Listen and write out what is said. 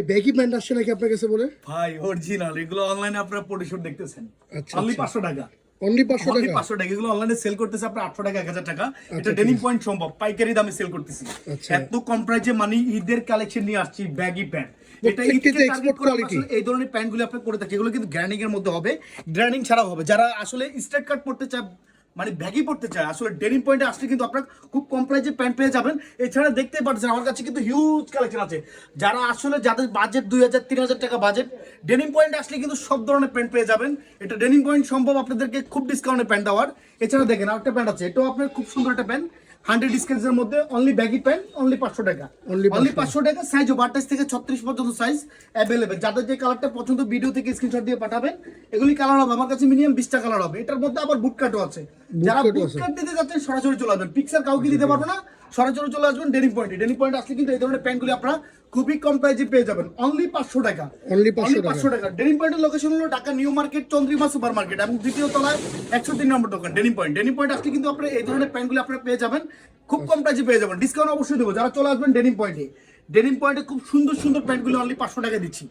Baggy pant আসছে নাকি আপনার কাছে বলে? ভাই অরিজিনাল, এগুলো অনলাইনে আপনারা পরিশোধ দেখতেছেন আচ্ছা, অনলি আচ্ছা। 500 টাকা। অনলি 500 অনলি টাকা? 500 টাকা, এগুলো অনলাইনে সেল করতেছে আপনার 800 টাকা 1000 টাকা। এটা আচ্ছা, ডেনিম ঠিক পয়েন্ট সম্ভব পাইকারি দামে সেল করতেছি। আচ্ছা। এত কম প্রাইসে মানে ঈদের কালেকশন নিয়ে আসছি ব্যাগি প্যান্ট। এটা ঈদকে প্রত্যেকটিতে টার্গেট export করে আমরা quality। আসলে এই ধরনের প্যান্টগুলো আপনি করে থাকি। এগুলো কিন্তু গ্র্যান্ডিং এর মধ্যে হবে, গ্র্যান্ডিং ছাড়াও হবে। যারা আসলে স্ট্রেট কাট পড়তে চায় মানে ব্যাগি পড়তে চায়, আসলে ডেনিম পয়েন্টে আসলে কিন্তু আপনারা খুব কম প্রাইসে প্যান্ট পেয়ে যাবেন। এছাড়া দেখতে পাচ্ছেন আমার কাছে কিন্তু হিউজ কালেকশন আছে। যারা আসলে যাদের বাজেট 2000 3000 টাকা বাজেট, ডেনিম পয়েন্ট আসলে কিন্তু সব ধরনের প্যান্ট পেয়ে যাবেন। এটা ডেনিম পয়েন্ট সম্ভব আপনাদেরকে খুব ডিসকাউন্টে প্যান্ট দেওয়ার। এছাড়া দেখেন আরেকটা প্যান্ট আছে, এটাও আপনার খুব সুন্দর একটা প্যান্ট 100 স্কেচের মধ্যে অনলি ব্যাগি প্যান্ট অনলি 500 টাকা। Only অনলি 500 500 টাকা। সাইজ 28 থেকে 36 পর্যন্ত সাইজ অ্যাভেলেবেল। যাদের যে কালারটা পছন্দ ভিডিও থেকে স্ক্রিনশট দিয়ে পাঠাবেন। এগুলি কালার হবে আমার কাছে মিনিমাম 20টা কালার হবে। এটার মধ্যে আবার বুট কাটও আছে। যারা কাটও বুট আছে। কাট দিতে যাচ্ছেন সরাসরি চলে আসবেন, পিক্সার কাউকে দিতে পারবো না, সরাসরি চলে আসবেন ডেনিম পয়েন্টে। ডেনিম পয়েন্ট আসলে কিন্তু এই ধরনের প্যান্টগুলি আপনারা খুবই কম প্রাইসে পেয়ে যাবেন অনলি 500 টাকা। Only 500 টাকা। 500 টাকা। ডেনিম পয়েন্টের লোকেশন হলো Dhaka new market, Chandrima super market এবং দ্বিতীয় তলায় 103 নম্বর দোকান ডেনিম পয়েন্ট। ডেনিম পয়েন্ট আসলে কিন্তু আপনারা এই ধরনের প্যান্টগুলি আপনারা পেয়ে যাবেন খুব কম প্রাইসে পেয়ে যাবেন। ডিসকাউন্ট অবশ্যই দেবো যারা চলে আসবেন ডেনিম পয়েন্টে। ডেনিম পয়েন্টে খুব সুন্দর সুন্দর প্যান্টগুলি অনলি 500 টাকা দিচ্ছি।